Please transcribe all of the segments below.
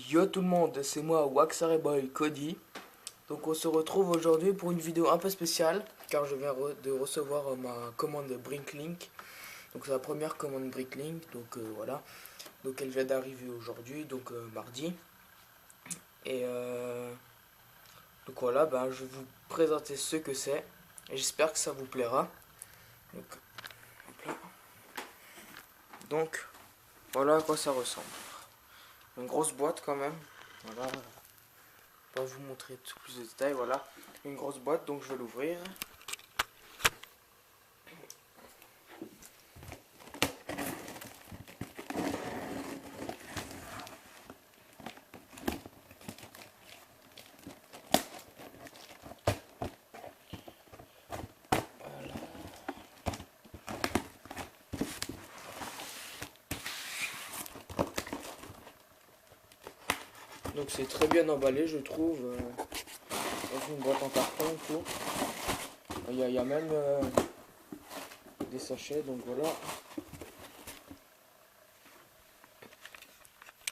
Yo tout le monde, c'est moi Waxareboy Cody. Donc on se retrouve aujourd'hui pour une vidéo un peu spéciale car je viens de recevoir ma commande Bricklink. Donc c'est la première commande Bricklink, donc voilà. Donc elle vient d'arriver aujourd'hui, donc mardi. Et donc voilà, je vais vous présenter ce que c'est. Et j'espère que ça vous plaira. Donc, hop là. Donc voilà à quoi ça ressemble. Une grosse boîte quand même. Voilà. Je vais vous montrer tout plus de détails. Voilà, une grosse boîte, donc je vais l'ouvrir. Voilà. Donc c'est très bien emballé, je trouve. Dans une boîte en carton et tout. Il y a même des sachets, donc voilà.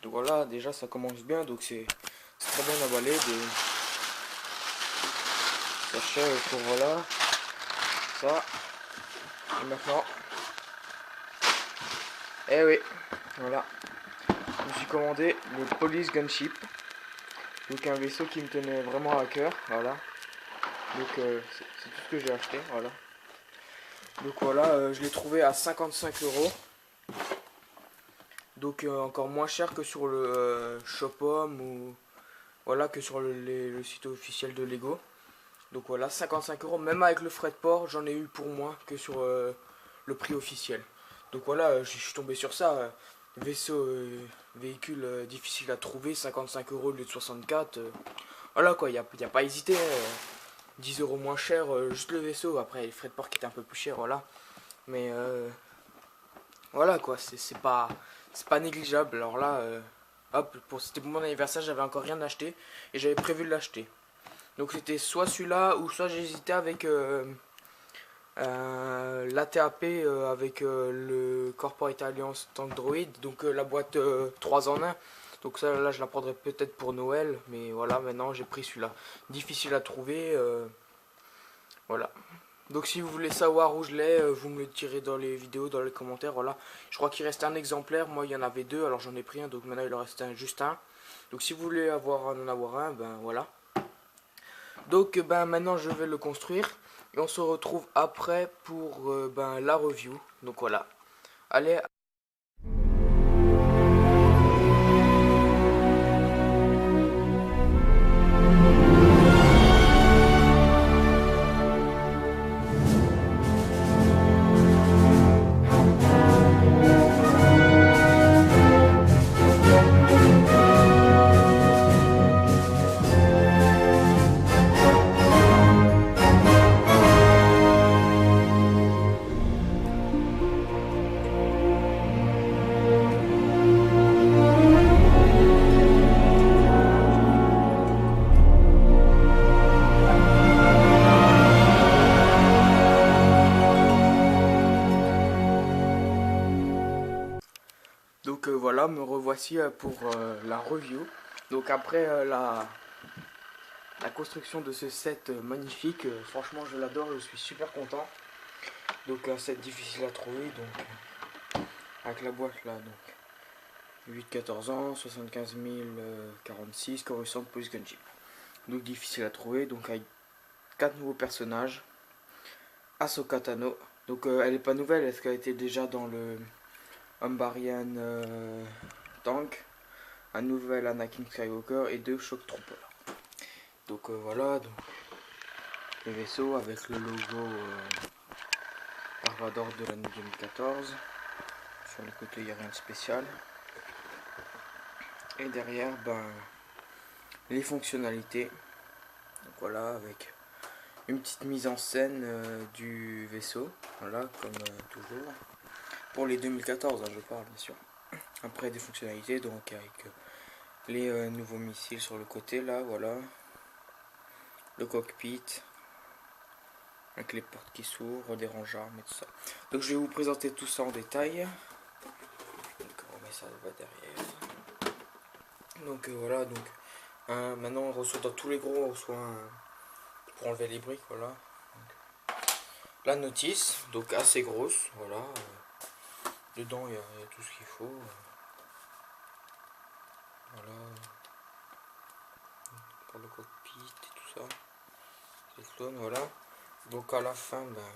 Donc voilà, déjà ça commence bien, donc c'est très bien emballé. Des sachets pour voilà. Ça. Et maintenant. Eh oui, voilà. Je me suis commandé le Police Gunship. Donc un vaisseau qui me tenait vraiment à cœur, voilà. Donc c'est tout ce que j'ai acheté, voilà. Donc voilà, je l'ai trouvé à 55 €. Donc encore moins cher que sur le Shopom ou voilà que sur le site officiel de Lego. Donc voilà, 55 €, même avec le frais de port, j'en ai eu pour moins que sur le prix officiel. Donc voilà, je suis tombé sur ça. Vaisseau, véhicule difficile à trouver, 55 € au lieu de 64. Voilà quoi, il n'y a pas hésité. 10 € moins cher, juste le vaisseau. Après, les frais de port qui étaient un peu plus chers, voilà. Mais voilà quoi, c'est pas négligeable. Alors là, hop, c'était pour mon anniversaire, j'avais encore rien acheté et j'avais prévu de l'acheter. Donc c'était soit celui-là ou soit j'hésitais avec l'ATAP avec le Corporate Alliance Android, donc la boîte 3 en 1. Donc ça là je la prendrai peut-être pour Noël, mais voilà, maintenant j'ai pris celui-là. Difficile à trouver, voilà. Donc si vous voulez savoir où je l'ai, vous me le direz dans les vidéos, dans les commentaires, voilà. Je crois qu'il reste un exemplaire, moi il y en avait deux, alors j'en ai pris un, donc maintenant il en reste juste un. Donc si vous voulez en avoir un, ben voilà. Donc maintenant je vais le construire et on se retrouve après pour la review. Donc voilà. Allez. Donc voilà, me revoici pour la review. Donc après la construction de ce set magnifique, franchement je l'adore, je suis super content. Donc un set difficile à trouver, donc avec la boîte là, donc 8-14 ans, 75 046, Coruscant Police Gunship. Donc difficile à trouver, donc avec 4 nouveaux personnages. Ahsoka Tano, donc elle est pas nouvelle, est-ce qu'elle était déjà dans le Umbarian Tank, un nouvel Anakin Skywalker et 2 Shock Troopers. Donc voilà, donc, le vaisseau avec le logo Dark Vador de l'année 2014. Sur le côté il n'y a rien de spécial. Et derrière les fonctionnalités. Donc voilà, avec une petite mise en scène du vaisseau. Voilà, comme toujours. Pour les 2014, hein, je parle bien sûr. Après des fonctionnalités, donc avec les nouveaux missiles sur le côté là, voilà. Le cockpit. Avec les portes qui s'ouvrent, des ranges armes et tout ça. Donc je vais vous présenter tout ça en détail. Donc on met ça derrière. Donc voilà, donc maintenant on reçoit dans tous les gros, on reçoit un pour enlever les briques, voilà. Donc, la notice, donc assez grosse, voilà. Dedans il y a tout ce qu'il faut. Voilà, pour le cockpit et tout ça. C'est clone, voilà. Donc à la fin, ben,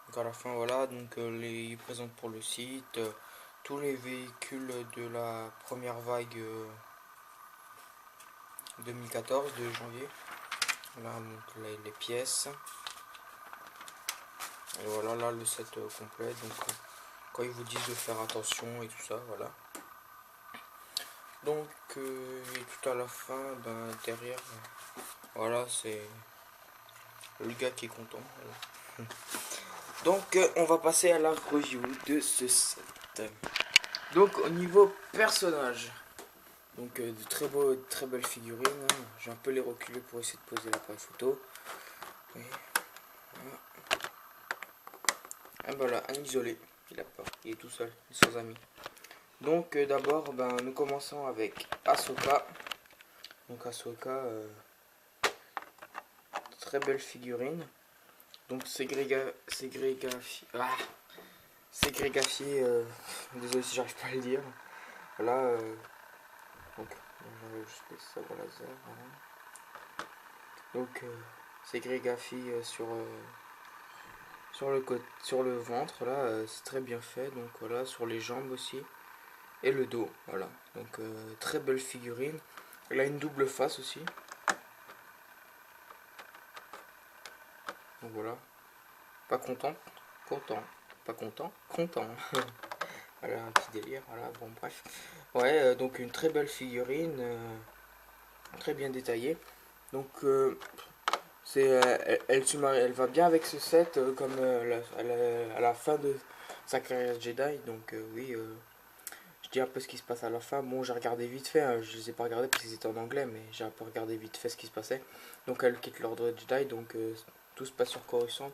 donc à la fin, voilà, donc ils présentent pour le site tous les véhicules de la première vague 2014 de janvier. Là, donc les pièces. Et voilà, là le set complet. Donc quand ils vous disent de faire attention et tout ça, voilà. Donc et tout à la fin, ben derrière, voilà, c'est le gars qui est content. Voilà. Donc on va passer à la review de ce set. Donc au niveau personnage, donc de très belles figurines. Hein. J'ai un peu les reculés pour essayer de poser l'appareil photo. Et voilà. Et voilà, un isolé. Il a peur, il est tout seul, sans amis. Donc d'abord, ben, nous commençons avec Ahsoka. Donc Ahsoka, très belle figurine. Donc ségrégafié, désolé si j'arrive pas à le dire. Voilà, donc je fais ça au laser. Voilà. Donc ségrégafié sur le ventre, là, c'est très bien fait. Donc voilà, sur les jambes aussi et le dos, voilà. Donc très belle figurine. Elle a une double face aussi. Donc voilà. Pas content, content. Pas content, content. Voilà, un petit délire, voilà, bon bref. Ouais, donc une très belle figurine, très bien détaillée. Donc elle va bien avec ce set, comme à la fin de sa carrière Jedi. Donc oui, je dis un peu ce qui se passe à la fin. Bon, j'ai regardé vite fait, hein, je les ai pas regardés parce qu'ils étaient en anglais, mais j'ai un peu regardé vite fait ce qui se passait. Donc elle quitte l'ordre Jedi, donc tout se passe sur Coruscant.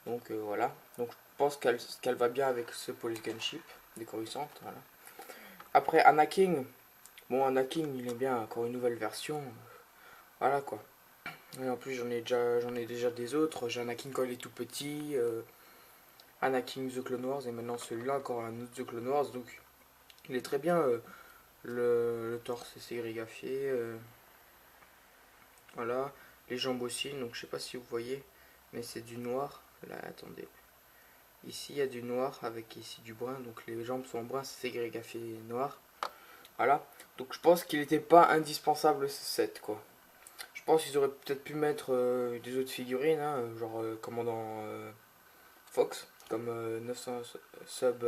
Donc voilà, donc je pense qu'elle va bien avec ce Polygon Ship des Coruscant, voilà. Après Anakin, bon Anakin il est bien, encore une nouvelle version, voilà quoi. Et en plus j'en ai déjà des autres, j'ai Anakin quand il est tout petit, Anakin The Clone Wars et maintenant celui-là encore un autre The Clone Wars, donc il est très bien, le torse est sérigraphié, voilà, les jambes aussi, donc je sais pas si vous voyez, mais c'est du noir, là attendez. Ici il y a du noir avec ici du brun, donc les jambes sont en brun, c'est sérigraphié noir. Voilà, donc je pense qu'il n'était pas indispensable ce set quoi. Je pense qu'ils auraient peut-être pu mettre des autres figurines, hein, genre commandant Fox, comme 900 sub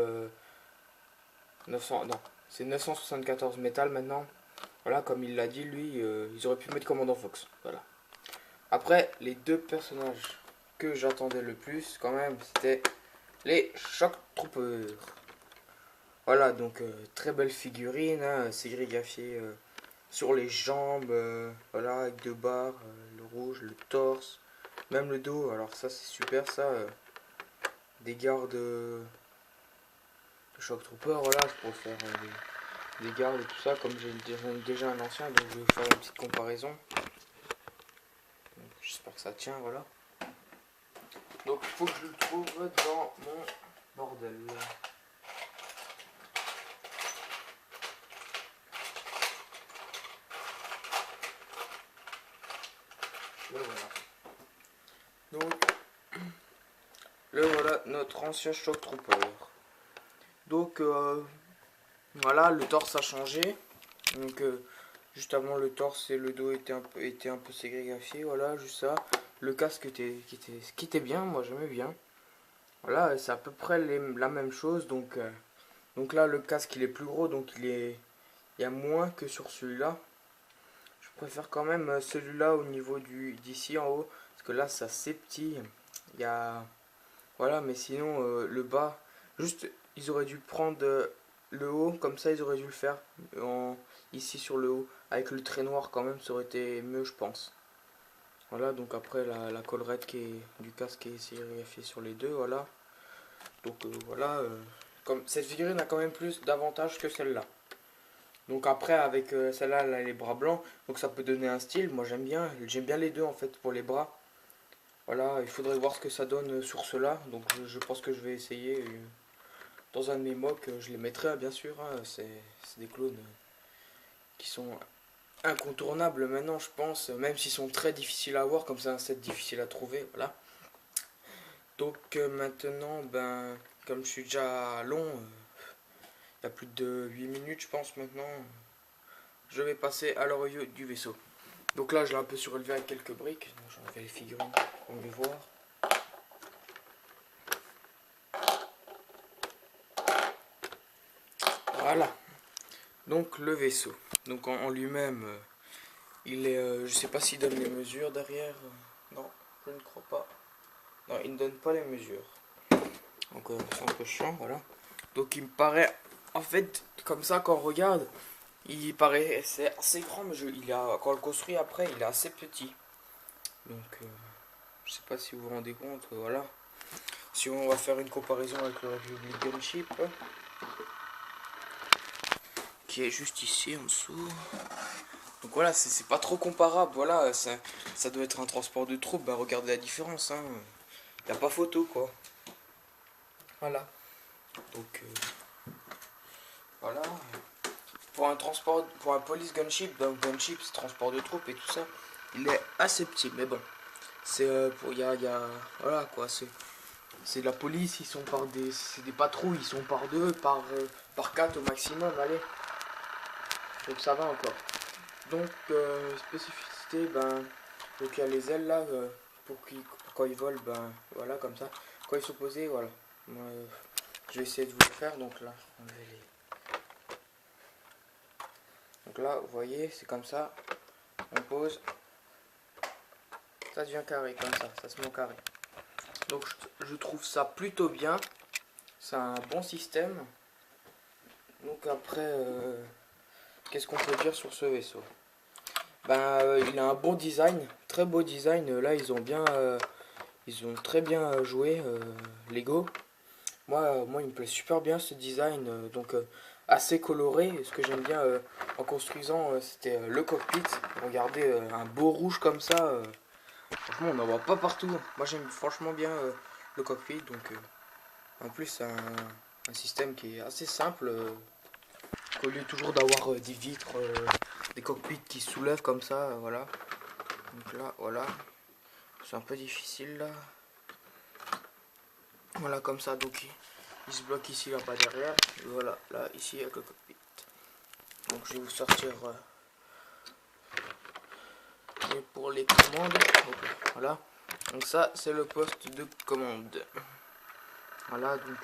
900, non, c'est 974 métal maintenant. Voilà, comme il l'a dit lui, ils auraient pu mettre commandant Fox. Voilà. Après, les deux personnages que j'attendais le plus quand même, c'était les Shock Troopers. Voilà, donc très belle figurine, hein, sérigraphiée sur les jambes, voilà, avec deux barres, le rouge, le torse, même le dos. Alors ça c'est super ça, des gardes de Shock Trooper, voilà, je pourrais faire des gardes et tout ça, comme j'ai déjà un ancien, donc je vais faire une petite comparaison. J'espère que ça tient, voilà. Donc il faut que je le trouve dans mon bordel. Le voilà. Donc, le voilà, notre ancien Shock Trooper. Donc, voilà, le torse a changé. Donc, juste avant le torse et le dos étaient un peu sérigraphiés. Voilà, juste ça. Le casque qui était bien, moi j'aimais bien. Voilà, c'est à peu près la même chose. Donc là, le casque il est plus gros, donc il y a moins que sur celui-là. Je préfère quand même celui-là au niveau d'ici en haut. Parce que là, c'est assez petit. Il y a. Voilà, mais sinon, le bas. Juste, ils auraient dû prendre le haut. Comme ça, ils auraient dû le faire ici sur le haut. Avec le trait noir, quand même, ça aurait été mieux, je pense. Voilà, donc après, la collerette du casque est sérigraphiée sur les deux. Voilà. Donc voilà. comme cette figurine a quand même plus d'avantages que celle-là. Donc après avec celle-là elle a les bras blancs, donc ça peut donner un style. Moi j'aime bien les deux en fait pour les bras. Voilà, il faudrait voir ce que ça donne sur cela. Donc je pense que je vais essayer dans un de mes mocks. Je les mettrai bien sûr. Hein, c'est des clones qui sont incontournables maintenant je pense. Même s'ils sont très difficiles à avoir, comme c'est un set difficile à trouver. Voilà. Donc maintenant, ben, comme je suis déjà long, il y a plus de 8 minutes je pense maintenant. Je vais passer à la review du vaisseau. Donc là je l'ai un peu surélevé avec quelques briques. J'en vais les figurines, on va les voir. Voilà. Donc le vaisseau. Donc en lui-même, il est, je sais pas s'il donne les mesures derrière. Non, je ne crois pas. Non, il ne donne pas les mesures. Donc c'est un peu chiant, voilà. Donc il me paraît, en fait, comme ça quand on regarde, il paraît c'est assez grand, mais quand on le construit après, il est assez petit. Donc je sais pas si vous vous rendez compte, voilà. Si on va faire une comparaison avec le Republic Gunship, qui est juste ici en dessous. Donc voilà, c'est pas trop comparable, voilà, ça doit être un transport de troupes, bah regardez la différence, hein. Y a pas photo quoi. Voilà. Donc voilà. Pour un transport, pour un police gunship, donc gunship c'est transport de troupes et tout ça, il est assez petit, mais bon. C'est pour voilà quoi, c'est de la police, ils sont c'est des patrouilles, ils sont par deux, par quatre au maximum, allez. Donc ça va encore. Donc spécificité, ben, donc il y a les ailes là, pour quand ils volent, ben voilà comme ça. Quand ils sont posés, voilà. Moi, je vais essayer de vous le faire, donc là, donc là, vous voyez, c'est comme ça. On pose, ça devient carré comme ça se met au carré. Donc je trouve ça plutôt bien. C'est un bon système. Donc après, qu'est-ce qu'on peut dire sur ce vaisseau? Ben, il a un bon design, très beau design. Là, ils ont très bien joué Lego. Moi, il me plaît super bien ce design, donc assez coloré. Et ce que j'aime bien en construisant, c'était le cockpit. Regardez, un beau rouge comme ça. Franchement, on n'en voit pas partout. Moi, j'aime franchement bien le cockpit. Donc, en plus, c'est un système qui est assez simple. Au lieu toujours d'avoir des vitres, des cockpits qui se soulèvent comme ça, voilà. Donc là, voilà. C'est un peu difficile là. Voilà, comme ça. Donc, il se bloque ici, là, pas derrière. Et voilà, là, ici, avec le cockpit. Donc, je vais vous sortir. Et pour les commandes, donc, voilà. Donc, ça, c'est le poste de commande. Voilà, donc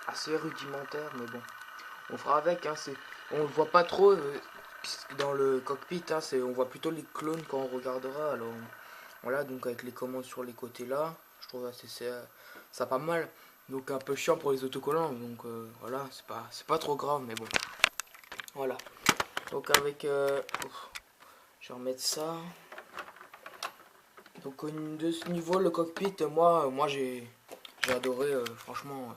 assez rudimentaire, mais bon. On fera avec, hein, on le voit pas trop dans le cockpit, hein, on voit plutôt les clones quand on regardera. Alors voilà, donc avec les commandes sur les côtés là, je trouve ça pas mal. Donc un peu chiant pour les autocollants, donc voilà, c'est pas trop grave, mais bon. Voilà. Donc avec, je vais remettre ça. Donc de ce niveau, le cockpit, moi j'ai adoré, franchement.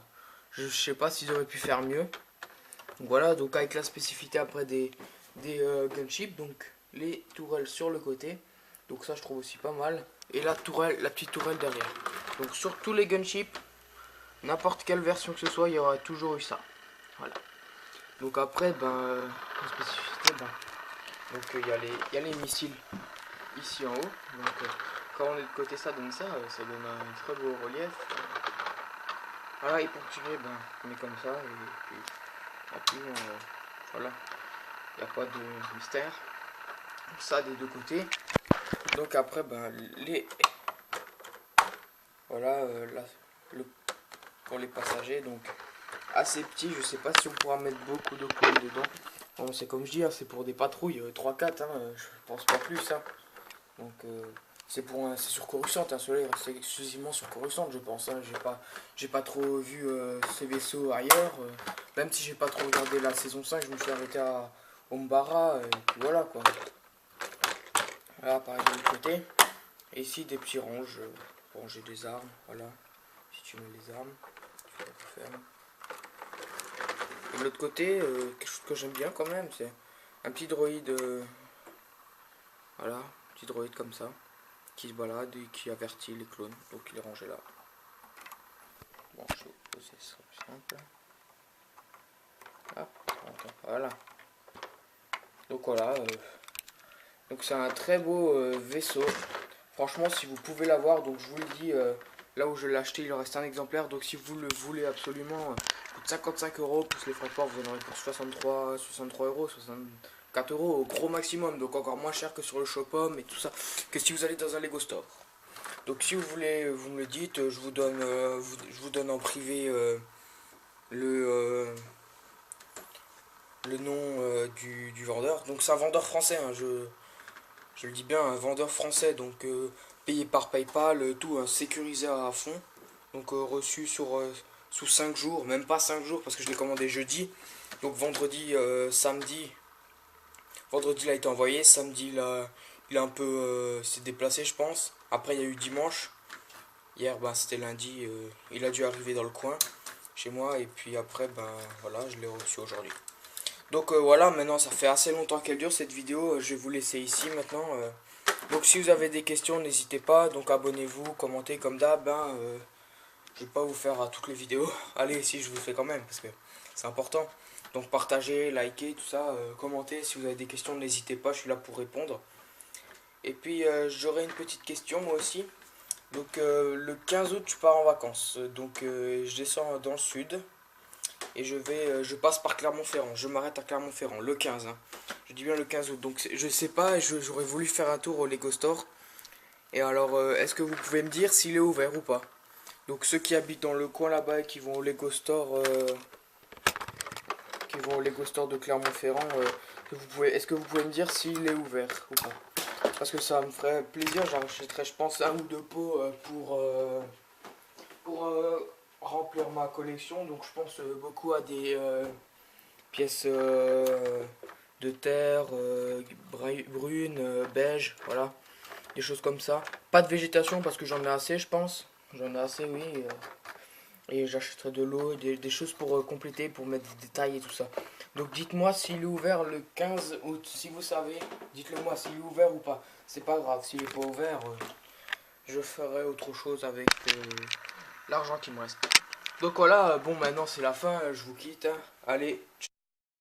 Je sais pas s'ils auraient pu faire mieux. Donc voilà, donc avec la spécificité après des gunships, donc les tourelles sur le côté. Donc ça je trouve aussi pas mal. Et la petite tourelle derrière. Donc sur tous les gunships, n'importe quelle version que ce soit, il y aura toujours eu ça. Voilà. Donc après, ben, la spécificité, ben, donc il y a les missiles ici en haut. Donc quand on est de côté, ça donne ça donne un très beau relief. Voilà, et pour tirer, ben, on est comme ça, et puis voilà, il n'y a pas de mystère. Ça des deux côtés. Donc après, ben, voilà, là, pour les passagers, donc assez petit. Je sais pas si on pourra mettre beaucoup de clones dedans. Bon, c'est comme je dis, hein, c'est pour des patrouilles 3-4, hein, je pense pas plus. Hein. Donc c'est sur Coruscant, hein, celui-là c'est exclusivement sur Coruscant, je pense. Hein. J'ai pas trop vu ces vaisseaux ailleurs. Même si j'ai pas trop regardé la saison 5, je me suis arrêté à Umbara, et puis voilà quoi. Là, pareil de l'autre côté. Et ici, des petits ranges pour ranger des armes. Voilà. Si tu mets les armes, tu fermes. de l'autre côté, quelque chose que j'aime bien quand même, c'est un petit droïde, voilà, un petit droïde comme ça, qui se balade et qui avertit les clones. Donc il est rangé là. Bon, je vais vous poser, ce sera plus simple. Hop, voilà. Donc voilà, donc c'est un très beau vaisseau. Franchement, si vous pouvez l'avoir, donc je vous le dis, là où je l'ai acheté, il en reste un exemplaire. Donc si vous le voulez absolument, il coûte 55 euros, plus les frais de port, vous en aurez pour 63 euros, 64 euros au gros maximum. Donc encore moins cher que sur le Shopom et tout ça, que si vous allez dans un Lego Store. Donc si vous voulez, vous me le dites, je vous donne en privé le nom du vendeur. Donc c'est un vendeur français, hein, je le dis bien, un vendeur français, donc payé par PayPal, tout sécurisé à fond. Donc reçu sous 5 jours, même pas 5 jours parce que je l'ai commandé jeudi. Donc vendredi, samedi, vendredi il a été envoyé, samedi il a un peu s'est déplacé je pense. Après il y a eu dimanche, hier ben, c'était lundi, il a dû arriver dans le coin chez moi et puis après ben voilà je l'ai reçu aujourd'hui. Donc voilà, maintenant ça fait assez longtemps qu'elle dure cette vidéo, je vais vous laisser ici maintenant. Donc si vous avez des questions, n'hésitez pas, donc abonnez-vous, commentez comme d'hab, je vais pas vous faire à toutes les vidéos. Allez, si je vous fais quand même, parce que c'est important. Donc partagez, likez, tout ça, commentez, si vous avez des questions, n'hésitez pas, je suis là pour répondre. Et puis j'aurai une petite question moi aussi. Donc le 15 août je pars en vacances, donc je descends dans le sud. Et je passe par Clermont-Ferrand. Je m'arrête à Clermont-Ferrand le 15. Hein. Je dis bien le 15 août. Donc je sais pas, j'aurais voulu faire un tour au Lego Store. Et alors, est-ce que vous pouvez me dire s'il est ouvert ou pas? Donc ceux qui habitent dans le coin là-bas et qui vont au Lego Store, de Clermont-Ferrand, est-ce que vous pouvez me dire s'il est ouvert ou pas? Parce que ça me ferait plaisir. J'achèterais, je pense, un ou deux pots pour remplir ma collection. Donc je pense beaucoup à des pièces de terre, brunes, beige, voilà, des choses comme ça. Pas de végétation parce que j'en ai assez, je pense. J'en ai assez, oui. Et j'achèterai de l'eau, des choses pour compléter, pour mettre des détails et tout ça. Donc dites-moi s'il est ouvert le 15 août. Si vous savez, dites-le moi s'il est ouvert ou pas. C'est pas grave, s'il est pas ouvert, je ferai autre chose avec l'argent qui me reste. Donc voilà, bon maintenant c'est la fin, je vous quitte. Hein. Allez.